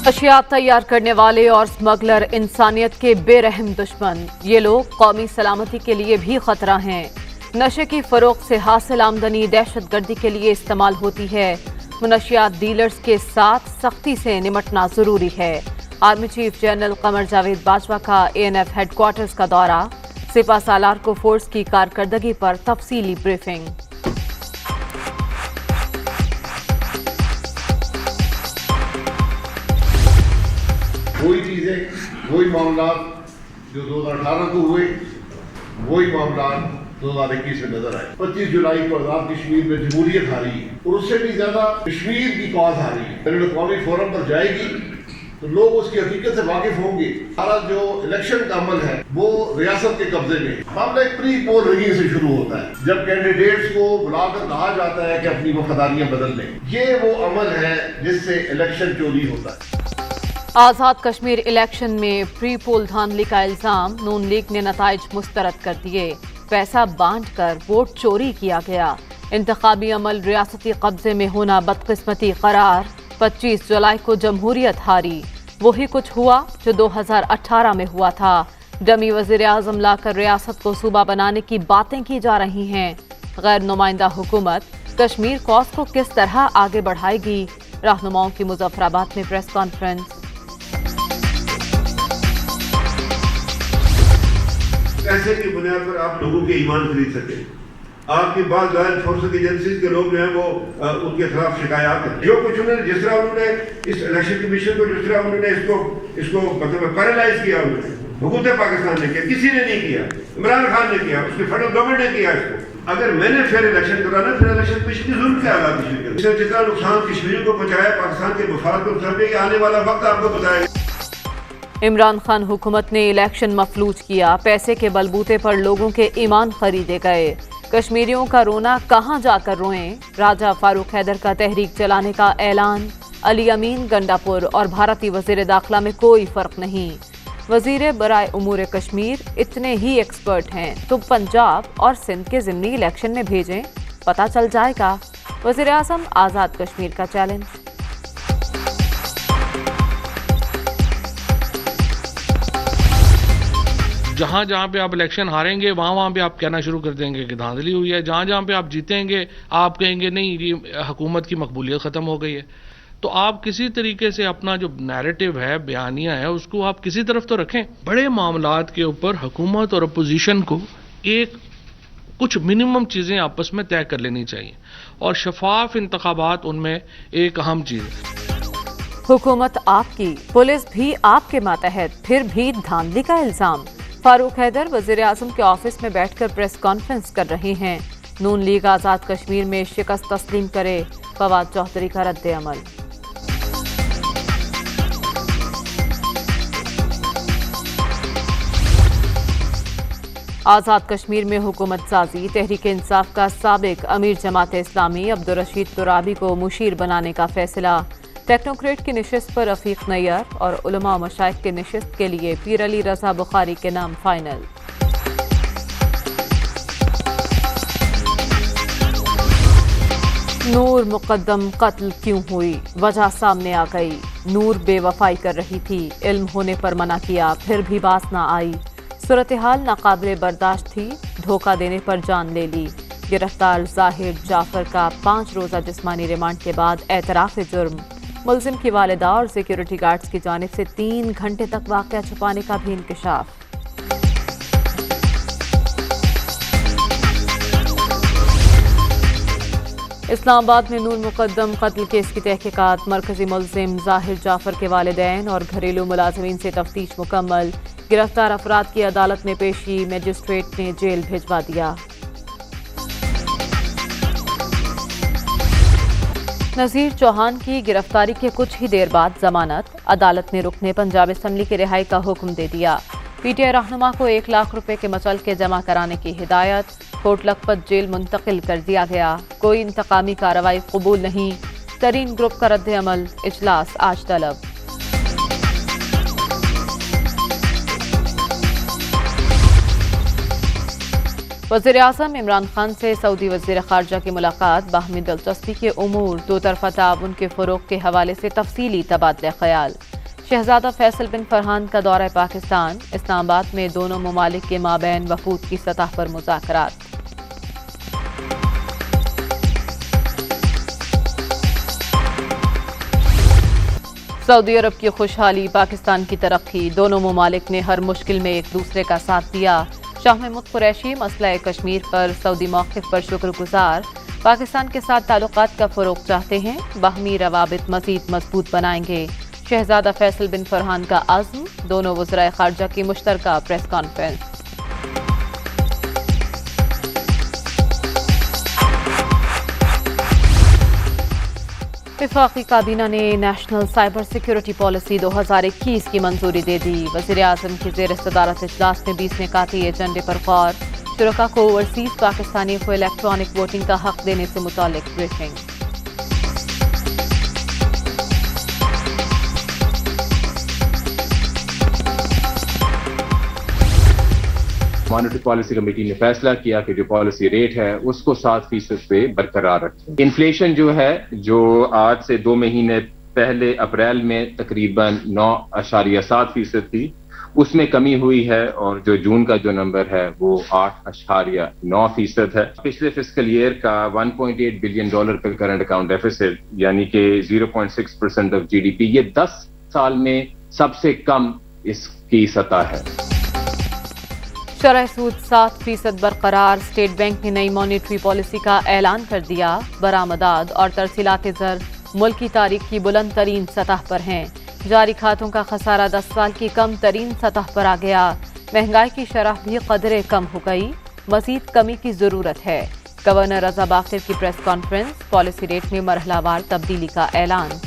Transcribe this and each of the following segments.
اشیاء تیار کرنے والے اور اسمگلر انسانیت کے بے رحم دشمن، یہ لوگ قومی سلامتی کے لیے بھی خطرہ ہیں۔ نشے کی فروخت سے حاصل آمدنی دہشت گردی کے لیے استعمال ہوتی ہے۔ منشیات ڈیلرز کے ساتھ سختی سے نمٹنا ضروری ہے۔ Army chief general Qamar Javed Bajwa کا ANF ہیڈ کوارٹرز کا دورہ، سپہ سالار کو فورس کی کارکردگی پر تفصیلی بریفنگ۔ وہی چیزیں، وہی معاملات جو 2018 کو ہوئے، وہی معاملات 2021 میں نظر آئے۔ 25 جولائی کو آزاد کشمیر میں جمہوریت ہاری ہے اور اس سے بھی زیادہ کشمیر کی کاز ہاری ہے۔ بین الاقوامی فورم پر جائے گی تو لوگ اس کی حقیقت سے واقف ہوں گے۔ سارا جو الیکشن کا عمل ہے وہ ریاست کے قبضے میں ہے۔ معاملہ ایک پری پول ریگنگ سے شروع ہوتا ہے، جب کینڈیڈیٹس کو بلا کر کہا جاتا ہے کہ اپنی وفاداریاں بدل لیں۔ یہ وہ عمل ہے جس سے الیکشن چوری ہوتا ہے۔ آزاد کشمیر الیکشن میں پری پول دھاندلی کا الزام، نون لیگ نے نتائج مسترد کر دیے۔ پیسہ بانٹ کر ووٹ چوری کیا گیا۔ انتخابی عمل ریاستی قبضے میں ہونا بدقسمتی قرار۔ 25 جولائی کو جمہوریت ہاری، وہی کچھ ہوا جو 2018 میں ہوا تھا۔ ڈمی وزیر اعظم لا کر ریاست کو صوبہ بنانے کی باتیں کی جا رہی ہیں۔ غیر نمائندہ حکومت کشمیر کاز کو کس طرح آگے بڑھائے گی؟ رہنماؤں کی مظفر آباد میں پریس کانفرنس۔ پیسے کی بنیاد پر آپ لوگوں کے ایمان خرید سکیں۔ آپ کی بعض لائن فورسز ایجنسیز کے لوگ جو ہیں وہ ان کے خلاف شکایات ہیں۔ جو کچھ انہوں نے جس طرح انہوں نے اس الیکشن کمیشن کو جس طرح انہوں نے اس کو مطلب پیرالائز کیا، انہوں نے حکومت پاکستان نے کیا، کسی نے نہیں کیا، عمران خان نے کیا، اس کی فیڈرل گورنمنٹ نے کیا اس کو۔ اگر میں نے فیئر الیکشن کرانا، پھر الیکشن کمیشن کی ضرورت کیا آزاد کشمیر کے؟ اس نے جتنا نقصان کشمیریوں کو پہنچایا، پاکستان کے مفاد کو نقصان دیا، آنے والا وقت آپ کو بتائے گا۔ عمران خان حکومت نے الیکشن مفلوج کیا، پیسے کے بلبوتے پر لوگوں کے ایمان خریدے گئے۔ کشمیریوں کا رونا کہاں جا کر روئیں؟ راجہ فاروق حیدر کا تحریک چلانے کا اعلان۔ علی امین گنڈاپور اور بھارتی وزیر داخلہ میں کوئی فرق نہیں۔ وزیر برائے امور کشمیر اتنے ہی ایکسپرٹ ہیں تو پنجاب اور سندھ کے ضمنی الیکشن میں بھیجیں، پتہ چل جائے گا۔ وزیر اعظم آزاد کشمیر کا چیلنج۔ جہاں جہاں پہ آپ الیکشن ہاریں گے وہاں پہ آپ کہنا شروع کر دیں گے کہ دھاندلی ہوئی ہے۔ جہاں جہاں پہ آپ جیتیں گے آپ کہیں گے نہیں یہ حکومت کی مقبولیت ختم ہو گئی ہے۔ تو آپ کسی طریقے سے اپنا جو نیریٹو ہے، بیانیہ ہے، اس کو آپ کسی طرف تو رکھیں۔ بڑے معاملات کے اوپر حکومت اور اپوزیشن کو کچھ منیمم چیزیں آپس میں طے کر لینی چاہیے، اور شفاف انتخابات ان میں ایک اہم چیز ہے۔ حکومت آپ کی، پولیس بھی آپ کے ماتحت، پھر بھی دھاندلی کا الزام۔ فاروق حیدر وزیر اعظم کے آفس میں بیٹھ کر پریس کانفرنس کر رہے ہیں۔ نون لیگ آزاد کشمیر میں شکست تسلیم کرے، فواد چوہدری کا رد عمل۔ آزاد کشمیر میں حکومت سازی، تحریک انصاف کا سابق امیر جماعت اسلامی عبدالرشید ترابی کو مشیر بنانے کا فیصلہ۔ ٹیکنوکریٹ کی نشست پر رفیق نیار اور علماء و مشائخ کی نشست کے لیے پیر علی رضا بخاری کے نام فائنل۔ نور مقدم قتل کیوں ہوئی؟ وجہ سامنے آ گئی۔ نور بے وفائی کر رہی تھی، علم ہونے پر منع کیا، پھر بھی باز نہ آئی۔ صورتحال ناقابل برداشت تھی، دھوکہ دینے پر جان لے لی۔ گرفتار ظاہر جعفر کا 5 روزہ جسمانی ریمانڈ کے بعد اعتراف جرم۔ ملزم کی والدہ اور سیکیورٹی گارڈز کی جانب سے 3 گھنٹے تک واقعہ چھپانے کا بھی انکشاف۔ اسلام آباد میں نور مقدم قتل کیس کی تحقیقات، مرکزی ملزم ظاہر جعفر کے والدین اور گھریلو ملازمین سے تفتیش مکمل۔ گرفتار افراد کی عدالت میں پیشی، مجسٹریٹ نے جیل بھجوا دیا۔ نذیر چوہان کی گرفتاری کے کچھ ہی دیر بعد ضمانت، عدالت نے رکن پنجاب اسمبلی کی رہائی کا حکم دے دیا۔ پی ٹی آئی رہنما کو 1 لاکھ روپے کے مچلکے جمع کرانے کی ہدایت، کوٹ لکھپت جیل منتقل کر دیا گیا۔ کوئی انتقامی کارروائی قبول نہیں، ترین گروپ کا رد عمل، اجلاس آج طلب۔ وزیر اعظم عمران خان سے سعودی وزیر خارجہ کی ملاقات، باہمی دلچسپی کے امور، دو طرفہ تعاون کے فروغ کے حوالے سے تفصیلی تبادلہ خیال۔ शहजादा फैसल बिन फरहान का दौरा पाकिस्तान, इस्लामाबाद में दोनों ममालिक के माबैन वफूद की सतह पर मुज़ाकरात। सऊदी अरब की खुशहाली, पाकिस्तान की तरक्की, दोनों ममालिक ने हर मुश्किल में एक दूसरे का साथ दिया। शाह महमूद कुरैशी मसला कश्मीर पर सऊदी मौक़िफ़ पर शुक्रगुजार, पाकिस्तान के साथ ताल्लुकात का फ़रोग़ चाहते हैं, बाहमी रवाबित मज़ीद मजबूत बनाएंगे। शहजादा फैसल बिन फरहान का अज़्म, दोनों वज़राए ख़ारजा की मुश्तरका प्रेस कॉन्फ्रेंस। वफाकी काबीना ने नेशनल साइबर सिक्योरिटी पॉलिसी 2021 की मंजूरी दे दी। वज़ीर आज़म की ज़ेर सदारत इजलास में 20 निकाती एजेंडे पर गौर, शुरका को ओवरसीज़ पाकिस्तानियों को इलेक्ट्रॉनिक वोटिंग का हक देने से मुताल्लिक ब्रीफिंग। मॉनेटरी पॉलिसी कमेटी ने फैसला किया कि जो पॉलिसी रेट है उसको 7% पे बरकरार रखें। इन्फ्लेशन जो है, जो आज से 2 महीने पहले अप्रैल में तकरीबन 9.7% थी, उसमें कमी हुई है और जो जून का जो नंबर है वो 8.9% है। पिछले फिस्कल ईयर का $1.8 बिलियन का करंट अकाउंट डेफिसिट यानी कि 0.6% ऑफ GDP, ये 10 साल में सबसे कम इसकी सतह है। शरह सूद 7% बरकरार, स्टेट बैंक ने नई मॉनेटरी पॉलिसी का ऐलान कर दिया। बरामदात और तरसीलात ज़र मुल्क की तारीख की बुलंद तरीन सतह पर हैं। जारी खातों का खसारा 10 साल की कम तरीन सतह पर आ गया। महंगाई की शरह भी कदरे कम हो गई, मजीद कमी की जरूरत है। गवर्नर रजा बाकिर की प्रेस कॉन्फ्रेंस, पॉलिसी रेट में मरहलावार तब्दीली का ऐलान।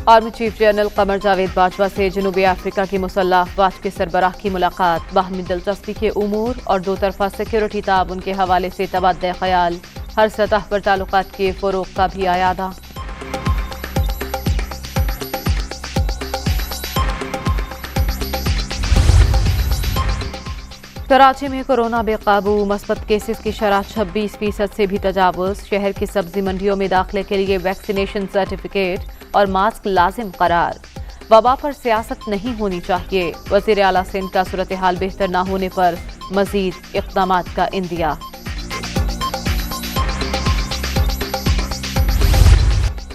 Army chief general Qamar Javed Bajwa से जनूबी अफ्रीका की मुसल्लह अफवाज के सरबराह की मुलाकात, बाहमी दिलचस्पी के उमूर और दो तरफा सिक्योरिटी ताउन के हवाले से तबादला ख्याल, हर सतह पर ताल्लुकात के फ़रोग़ का भी आयादा। कराची में कोरोना बेकाबू, मस्बत केसेस की शरह 26% से भी तजावुज़। शहर की सब्जी मंडियों में दाखिले के लिए वैक्सीनेशन सर्टिफिकेट और मास्क लाजिम करार। वबा पर सियासत नहीं होनी चाहिए, वज़ीर आला सिंध का सूरत हाल बेहतर न होने पर मजीद इक़दामात का इंदिया।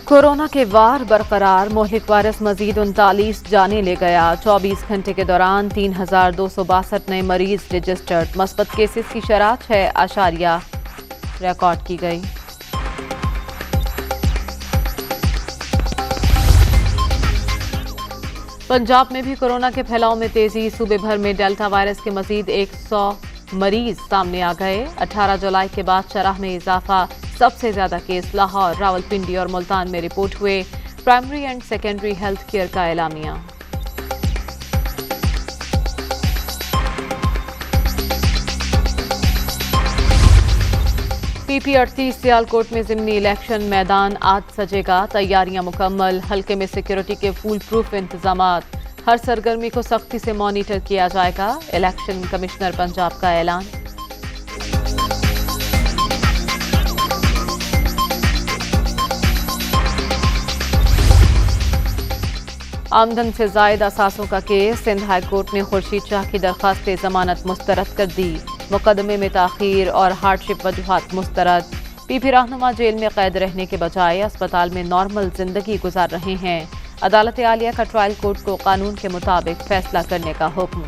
कोरोना के वार बरकरार, मोहलिक वायरस मजीद 39 जाने ले गया। 24 घंटे के दौरान 3262 नए मरीज रजिस्टर्ड, मस्बत केसेस की शरह 6 रिकॉर्ड की गई। पंजाब में भी कोरोना के फैलाव में तेजी, सूबे भर में डेल्टा वायरस के मजीद 100 मरीज सामने आ गए। 18 जुलाई के बाद शरह में इजाफा, सबसे ज्यादा केस लाहौर, रावलपिंडी और मुल्तान में रिपोर्ट हुए। Primary and secondary health care का एलामिया। PP-38 सियालकोट में ज़िमनी इलेक्शन मैदान आज सजेगा, तैयारियां मुकम्मल, हल्के में सिक्योरिटी के फुल प्रूफ इंतजामात, हर सरगर्मी को सख्ती से मॉनिटर किया जाएगा। इलेक्शन कमिश्नर पंजाब का ऐलान। आमदन से जायद असासों का केस, सिंध हाई कोर्ट ने खुर्शीद शाह की दरख्वास्त जमानत मुस्तरद कर दी। मुकदमे में ताखीर और हार्डशिप वजूहात मुस्तरद। PP रहनुमा जेल में कैद रहने के बजाय अस्पताल में नॉर्मल जिंदगी गुजार रहे हैं। अदालत आलिया का ट्रायल कोर्ट को कानून के मुताबिक फैसला करने का हुक्म।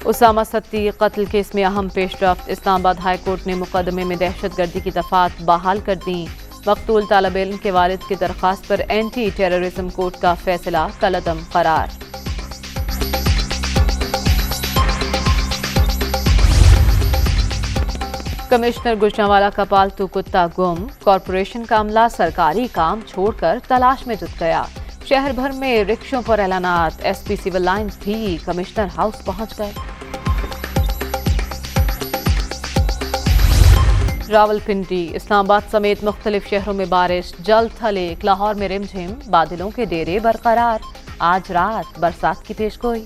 उसामा सत्ती कत्ल केस में अहम पेशरफ्त, इस्लामाबाद हाई कोर्ट ने मुकदमे में दहशतगर्दी की दफात बहाल कर दी। मकतूल तालिब इल्म के वालिद की दरख्वास्त पर एंटी टेररिज्म कोर्ट का फैसला कलअदम करार। कमिश्नर गुजरांवाला का पालतू कुत्ता गुम, कॉरपोरेशन का अमला सरकारी काम छोड़कर तलाश में जुट गया। शहर भर में रिक्शों पर ऐलानात, SP सिविल लाइंस भी कमिश्नर हाउस पहुंच गए। रावलपिंडी, इस्लामाबाद समेत मुख्तलिफ शहरों में बारिश, जल थले, लाहौर में रिमझिम, बादलों के डेरे बरकरार। आज रात बरसात की पेशगोई।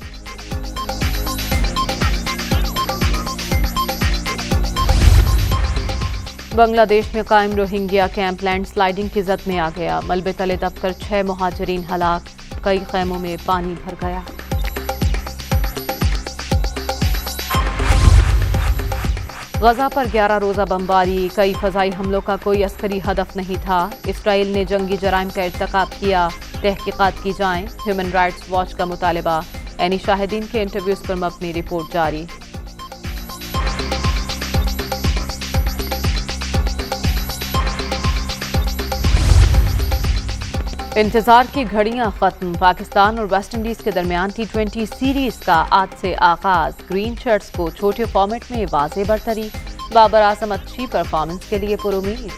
बांग्लादेश में कायम रोहिंग्या कैंप लैंड स्लाइडिंग की जद में आ गया। मलबे तले दबकर 6 मुहाजिरीन हलाक, कई खैमों में पानी भर गया। गजा पर 11 रोजा बमबारी, कई फजाई हमलों का कोई अस्करी हदफ नहीं था। इसराइल ने जंगी जराइम का इर्तकाब किया, तहकीकात की जाएं। ह्यूमन राइट्स वॉच का मुतालबा, ऐनी शाहिदीन के इंटरव्यूज पर मबनी रिपोर्ट जारी। इंतजार की घड़ियां खत्म, पाकिस्तान और वेस्ट इंडीज के दरमियान T20 सीरीज का आज से आगाज। ग्रीन शर्ट्स को छोटे फॉर्मेट में वाज़ेह बरतरी, बाबर आजम अच्छी परफॉर्मेंस के लिए पुरुमीद।